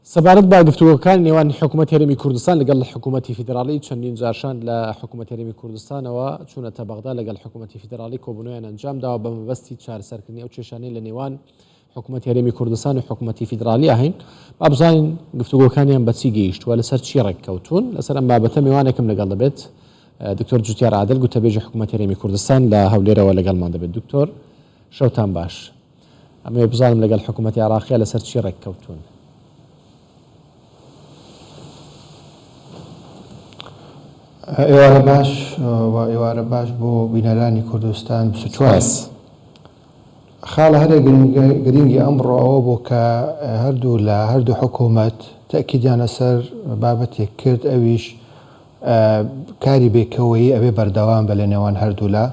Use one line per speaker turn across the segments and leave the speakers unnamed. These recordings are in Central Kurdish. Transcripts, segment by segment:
سەبارەت با گفتوگۆکانی نێوان حکوومەت هەرێمی کوردستان لەگەڵ حکوومەتی فیدراڵی چەندین جارشان لە حکوومەت هەرێمی کوردستانەوە چوونەتە بەغدا لەگەڵ حکوومەتی فیدراڵی کۆبوونەوەیان ئەنجام داوە بە مەبەستی چارەسەرکردنی ئەو کێشانەی لە نێوان حکوومەت هەرێمی کوردستان و حکوومەتی فیدراڵی هەین با بزانین گفتوگۆکانیان بەچی گەیشت و لەسەر چی ڕێککەوتون لەسەر ئەم بابەتە میوانێکم لەگەڵ دەبێت دکتۆر جوتیار عادل گوتەبێژی حکوومەت هەرێمی کوردستان لە هەولێرەوە لەگەڵمان دەبێت. دکتۆر شەوتان باش. ئەمێ بزانم لەگەڵ حکوومەتی عراقیە لەسەر چی ڕێککەوتون.
ئێوارە باش و ئێوارە باش بۆ بینەرانی کوردستان بسوچواس. خاڵە هەرە گرنگی ئەمڕۆ ئەوە بۆ کە هەردوو لە هەردوو حکوومەت تەکیدیان لەسەر بابەتێک کرد ئەویش کاری بێکەوەیی ئەوێ بەردەوام بە لە نێوان هەردوو لا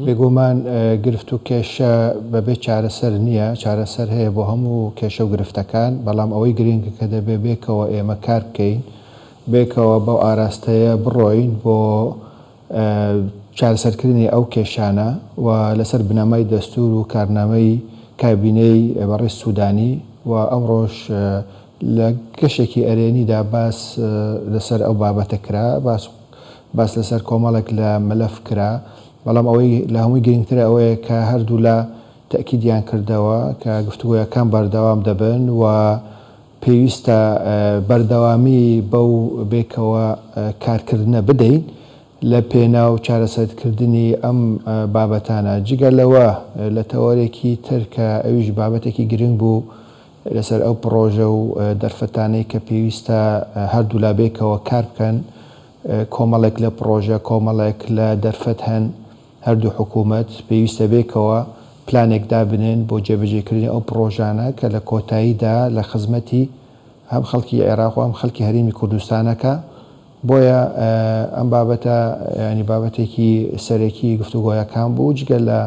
بێگومان گرفت و کێشە بەبێ چارەسەر نییە چارەسەر هەیە بۆ هەموو کێشە و گرفتەکان بەڵام ئەوەی گرنگە کە دەبێ بێکەوە ئێمە کار بکەین بێکەوە بەو ئاراستەیە بڕۆین بۆ چارەسەرکردنی ئەو کێشانە و لەسەر بنەمای دەستور و کارنامەی کابینەی بەڕێز سوودانی و ئەمڕۆژ لە گەشێکی ئەرێنیدا باس لەسەر ئەو بابەتە کرا باس لەسەر کۆمەڵێک لە مەلەف کرا بەڵام ئەوەی لە هەمووی گرنگترە ئەوەیە کە هەردوو لە تەکیدیان کردەوە کە گفتوگۆیەکان بەردەوام دەبن و پێویستە بەردەوامی بەو بێکەوە کارکردنە بدەین لە پێناو چارەسەرکردنی ئەم بابەتانە جگە لەوە لە تەوەرێکی تر کە ئەویش بابەتێکی گرنگ بوو لەسەر ئەو پرۆژە و دەرفەتانەی کە پێویستە هەردوو لا بێکەوە کار بکەن کۆمەڵێک لە پرۆژە کۆمەڵێک لە دەرفەت هەن هەردوو حکوومەت پێویستە بێکەوە پلانێک دابنێن بۆ جێبەجێکردنی ئەو پرۆژانە کە لە کۆتاییدا لە خزمەتی هەم خەڵکی عێراق و هەم خەڵکی هەرێمی کوردستانەکە بۆیە ئەم بابەتە ینی بابەتێکی سەرەکی گفتوگۆیەکان بوو جگە لە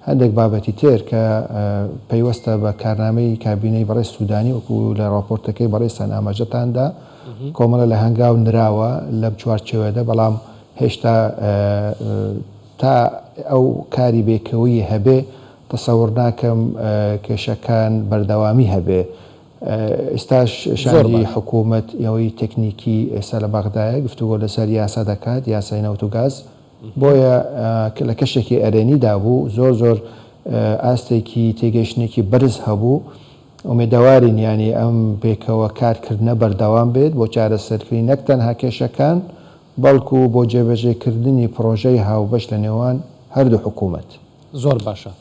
هەندێک بابەتی تر کە پەیوەستە بە کارنامەی کابینەی بەڕێز سوودانی وەکو لە ڕاپۆرتەکەی بەڕێستان ئاماژەتاندا کۆمەڵە لە هەنگاو نراوە لەم چوارچێوەدا بەڵام هێشتا تا ئەو کاری بێکەوەی هەبێ تەسەوڕ ناکەم کێشەکان بەردەوامی هەبێ. ئێستاش شاری حکوومەت ئەوەی تەکنیکی ئێستا لە بەغدایە گفتوگۆ لەسەر یاسا دەکات یاسای نەوت و گاز بۆیە لە کەشێکی ئەرێنیدا بوو زۆر ئاستێکی تێگەشتێکی بەرز هەبوو ئومێدەوارین ینی ئەم بێکەوە کارکردنە بەردەوام بێت بۆ چارەسەرکردنی نەک تەنها کێشەکان بەڵکو بۆ جێبەجێکردنی پرۆژەی هاوبەش لە نێوان هەردوو حکوومەت.
زۆر باشە.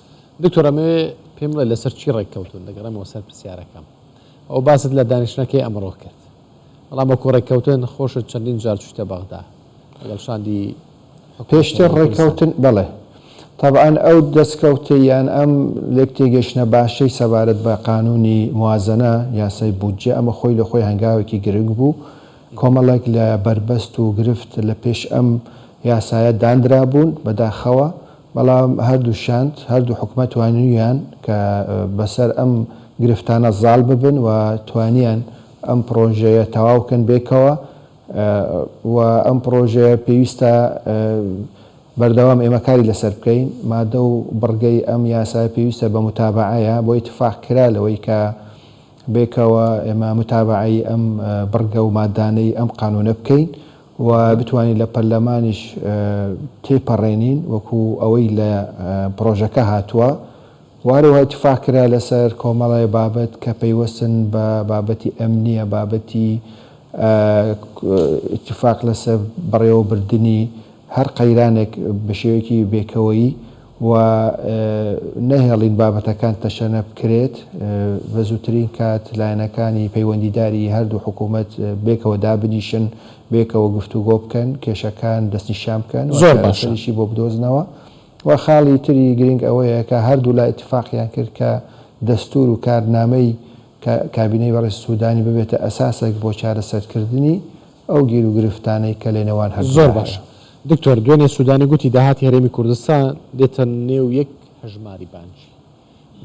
دکتۆر ئەمێ پێم بڵێ لەسەر چی ڕێککەوتون دەگەڕێمەوە سەر پرسیارەکەم ئەو باست لە دانیشتنەکەی ئەمڕۆ کرد بەڵام بە کۆڕێککەوتن خۆشە چەندین جار چوتە بەغدا لەگەڵ شاندی
پێشتر ڕێککەوتن بەڵێ تەبعەن ئەو دەستکەوتەیان ئەم لێک تێگەشتنە باشەی سەبارەت بە قانونی موازنە یاسای بودجێ ئەمە خۆی لە خۆی هەنگاوێکی گرنگ بوو کۆمەڵێک لە بربەست و گرفت لە پێش ئەم یاسایە دانرا بوون بەداخەوە بەڵام هەردووشاند هەردوو حکومەت توانیان کە بەسەر ئەم گرفتانە زاڵ ببن و توانیان ئەم پرۆژەیە تەواوکەن بێکەوە و ئەم پرۆژەیە پێویستە بەردەوام ئێمە کاری لەسەر بکەین مادە و بڕگەی ئەم یاسای پێویستە بە متابعەیە بۆ ئیتفاق کرا لەوەی کە بێکەوە ئێمە متابعەی ئەم بڕگە و مادانەی ئەم قانونە بکەین و بتوانین لە پەرلەمانیش تێپەڕێنین وەکو ئەوەی لە پرۆژەکە هاتووە وارەوە ئیتفاق کرا لەسەر کۆمەڵی بابەت کە پەیوەستن بە بابەتی ئەمنیە بابەتی ئیتفاق لەسەر بەڕێوەبردننی هەر قەیرانێک بە شێوەیەکی بێکەوەیی و نەهێڵین بابەتەکان تەشەنە بکرێت بە زووترین کات لایەنەکانی پەیوەندیداری هەردوو حکوومەت بێکەوە دابنیشن بێکەوە گفتوگۆ بکەن کێشەکان دەستنیشان بکەن
زۆر باشیشی
بۆ بدۆزنەوە و خاڵی تری گرنگ ئەوەیە کە هەردوو لا ئیتفاقیان کرد کە دەستور و کارنامەی کابینەی بەڕێز سوودانی ببێتە ئەساسێک بۆ چارەسەرکردنی ئەو گیر و گرفتانەی کە لە نێوان هەردوو.
زۆر باشە. دکتۆر دوێنێ سوودانی گوتی داهاتی هەرێمی کوردستان دێتە نێو یەک هەژماری بانکی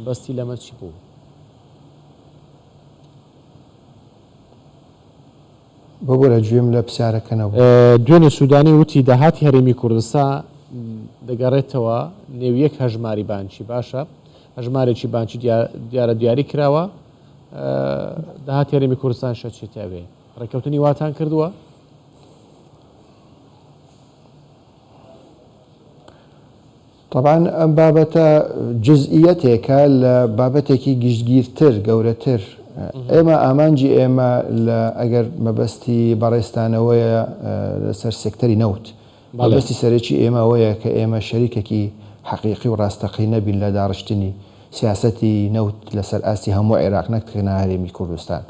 بەستی لەمە چی بوو؟
بۆرە گوێم لە پرسیارەکەنەوە
دوێنێ سوودانی وتی داهاتی هەرێمی کوردستان دەگەڕێتەوە نێو یەک هەژماری بانکی باشە هەژمارێکی بانکی دیارە دیاری کراوە داهات یاریمی کوردستان شەچی تابێ ڕێککەوتنی واتان کردووە؟
طبعا ئەم بابەتە جزئیەتێکە لە بابەتێکی گشتگیرتر گەورەتر ئێمە ئامانجی ئێمە ئەگەر مەبەستی بەڕێستانەوەیە لەسەر سێکتەری نەوت مەبەستی سەرەکی ئێمە ئەوەیە کە ئێمە شەریکێکی حەقیقی و ڕاستەقی نەبین لە داڕشتنی سیاسەتی نەوت لەسەر ئاستی هەموو عێراق نەکتکردنە هەرێمی کوردستان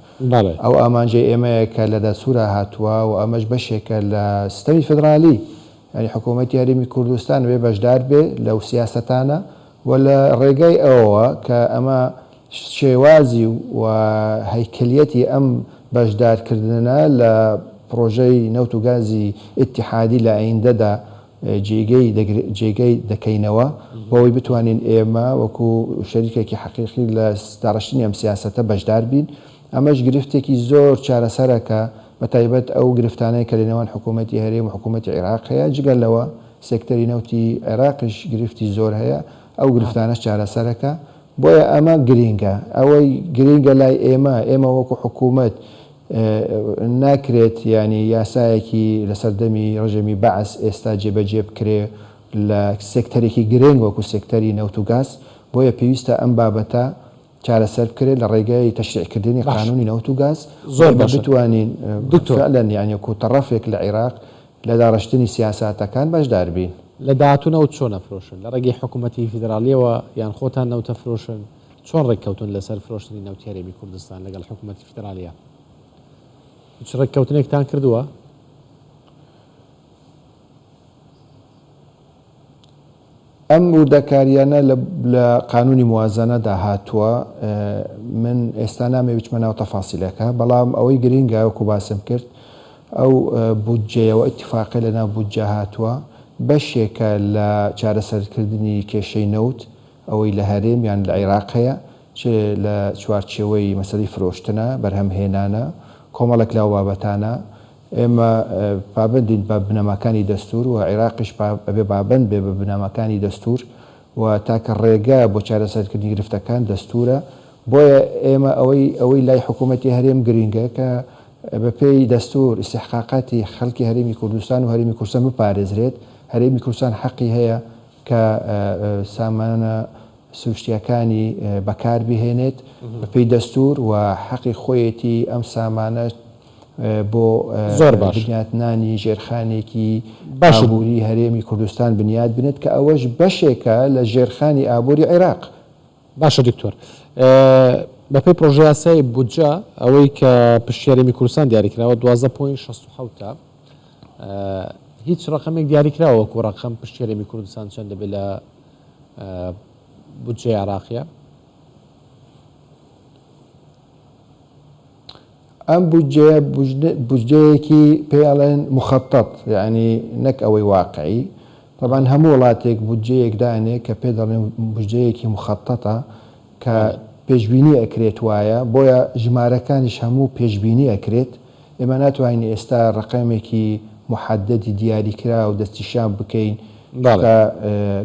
ئەو ئامانجی ئێمەیە کە لە دەسوورە هاتووە و ئەمەش بەشێکە لە سیستەمی فدرالی ینی حکوومەتی هەرێمی کوردستان وێ بەشدار بێ لەو سیاسەتانە و لە ڕێگەی ئەوەوە کە ئەمە شێوازی و هەیکلیەتی ئەم بەشدارکردنە لە پرۆژەی نەوت و گازی ئیتیحادی لە ئایندەدا جێگەی دەکەینەوە بۆەوەی بتوانین ئێمە وەکو شەریکێکی حەقیقی لە داڕشتنی ئەم سیاسەتە بەشدار بین ئەمەش گرفتێکی زۆر چارەسەرەکە بەتایبەت ئەو گرفتانەی کە لەنێوان حکوومەتی هەرێم و حکوومەتی عێراق هەیە جگەلەوە سێکتەری نەوتی عێراقش گرفتی زۆر هەیە ئەو گرفتانەش چارەسەرەکە بۆیە ئەمە گرینگە ئەوەی گرینگە لای ئێمە وەکو حکوومەت ناکرێت ینی یاسایەکی لە سەردەمی ڕژەمی بەعس ئێستا جێبەجێ بکرێ لە سێکتەرێکی گرنگ وەکو سێکتەری نەوت و گاز بۆیە پێویستە ئەم بابەتە چارەسەر بکرێت لە ڕێگای تەشریعکردنی قانونی نەوت و گاز
زۆر
بتوانین فعلەن یعنی وەکو تەڕەفێک لە عێراق لە داڕشتنی سیاساتەکان بەشدار بین
لە داهاتوونەوە چۆن ئەفرۆشن لە ڕێگەی حکوومەتی فیدرالیەوە یان خۆتان نەوتە فرۆشن چۆن ڕێککەوتن لەسەر فرۆشتنی نەوتی هەرێمی کوردستان لەگەڵ حکوومەتی فیدرالیە هیچ ڕێککەوتنێکتان کردووە؟
ئەم وردەکاریانە لە قانونی موازنەدا هاتووە من ئێستا نامێ بچمە ناو تەفاسیلەکە بەڵام ئەوەی گرینگە وەکو باسم کرد ئەو بودجەیەوە ئیتیفاقی لە ناو بودجە هاتووە بەشێکە لە چارەسەرکردنی کێشەی نەوت ئەوەی لە هەرێم یان لە عێراق هەیە لە چوارچێوەی مەسەلەی فرۆشتنە بەرهەمهێنانە کۆمەڵێک لاو بابەتانە ئێمە پابندین بە بنەماکانی دەستور و عێراقش ئەبێ بابند بێ بە بنەماکانی دەستور و تاکە ڕێگە بۆ چارەسەرکردنی گرفتەکان دەستورە بۆیە ئێمە ئەوەی لای حکوومەتی هەرێم گرینگە کە بە پێی دەستور ئیستحقاقاتی خەڵکی هەرێمی کوردستان و هەرێمی کوردستان بپارێزرێت هەرێمی کوردستان حەقی هەیە کە سامانە سوشتیەکانی بەکار بهێنێت بە پێی دەستور و حەقی خۆیەتی ئەم سامانە بۆ
زۆر باش
بنیاتنانی ژێرخانێکی ئابووری هەرێمی کوردستان بنیاد بنێت کە ئەوەش بەشێکە لە ژێرخانی ئابووری عێراق.
باشە دکتۆر بەپێی پرۆژە یاسای بودجە ئەوەی کە پشتی هەرێمی کوردستان دیاریکراوە 12.67 هیچ ڕقمێک دیاریکراوە وەکو ڕقم پشتی هەرێمی کوردستان چەند دەبێت لە بودجەی عێراقیە؟
ئەم بودجەیەکی پێڵێن مخەتەت یعنی نەک ئەوەی واقعی طبعا هەموو وڵاتێک بودجەیەک دانێ کە پێ دەڵێن بودجەیەکی مخەتەتە کە پێشبینی ئەکرێت وایە بۆیە ژمارەکانیش هەموو پێشبینی ئەکرێت ئێمە ناتوانین ئێستا ڕقەمێکی محەددی دیاریکرا و دەستیشان بکەین کە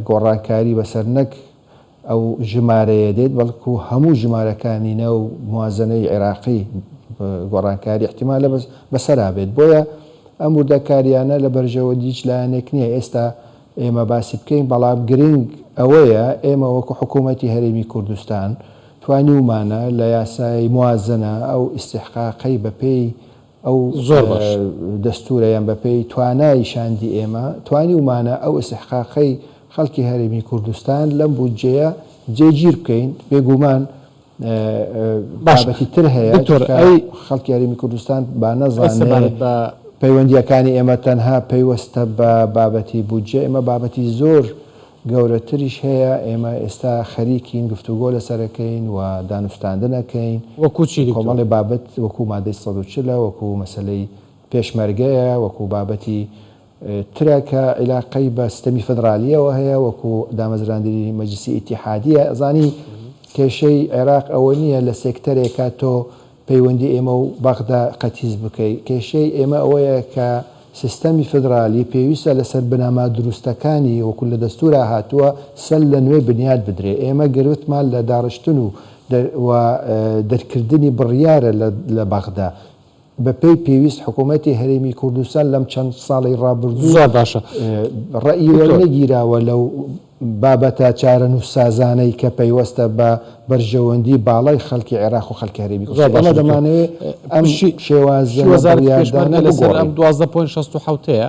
گۆڕانکاری بەسەر نەک ئەو ژمارەیە دێت بەڵکو هەموو ژمارەکانی نەو موازنەی عێراقی گۆڕانکاری احتیمالە بەسەرا بێت بۆیە ئەم وردەکاریانە لە بەرژەوە دیچ لایەنێک نییە ئێستا ئێمە باسی بکەین بەڵام گرنگ ئەوەیە ئێمە وەکو حکوومەتی هەرێمی کوردستان توانیومانە لە یاسای موازنە ئەو ئیستحقاقی بەپێی ئەو
زۆر باش
دەستورەیان بەپێی توانای شاندی ئێمە توانیومانە ئەو ئیستحقاقی خەڵکی هەرێمی کوردستان لەم بودجەیە جێگیر بکەین بێگومان بابەتی تر هەیە خەڵکی هەرێمی کوردستان با نەزانێت پەیوەندیەکانی ئێمە تەنها پەیوەستە بە بابەتی بودجە ئێمە بابەتی زۆر گەورەتریش هەیە ئێمە ئێستا خەریکین گفتوگۆ لەسەرەکەین و دانوستاندنەکەین
وەکو چی
کۆمەڵی بابەت وەکو مادەی 140 وەکو مەسەلەی پێشمەرگەیە وەکو بابەتی ترەکە عیلاقەی بە سیستەمی فدرالیەوە هەیە وەکو دامەزراندنی مەجلیسی ئیتیحادیە ئەزانی کێشەی عێراق ئەوە نییە لە سێکتەرێکە تۆ پەیوەندی ئێمە و بەغدا قەتیز بکەیت کێشەی ئێمە ئەوەیە کە سیستەمی فدرالی پێویستە لەسەر بنەما دروستەکانی وەکو لە دەستورە هاتووە سەل لە نوێ بنیاد بدرێ ئێمە گرتمان لە داڕشتن و دەرکردنی بڕیارە لە بەغدا بەپێی پێویست حکوومەتی هەرێمی کوردستان لەم چەند ساڵی ڕابردوو
زۆر باشە
ڕێی وەرنەگیراوە لەو بابەتە چارەنووس سازانەی کە پەیوەستە بە بەرژەوەندی باڵای خەڵکی عێراق و خەڵکی هەرێمی کوردستان. ئەمە دەمانەوێت ئەم شێوازە
پێشمەرگە لەسەر ئەم 12.67ەیە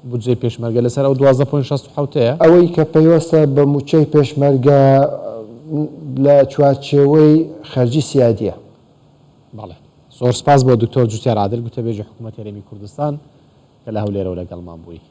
بودجێ پێشمەرگە لەسەر ئەو 12.67ەیە
ئەوەی کە پەیوەستە بە موچەی پێشمەرگە لە چوارچێوەی خەرجی سیادیە.
بەڵێ زۆر سپاس بۆ دکتۆر جوتیار عادل گوتەبێژی حکوومەتی هەرێمی کوردستان کە لە هەولێرەوە لەگەڵمان بووی.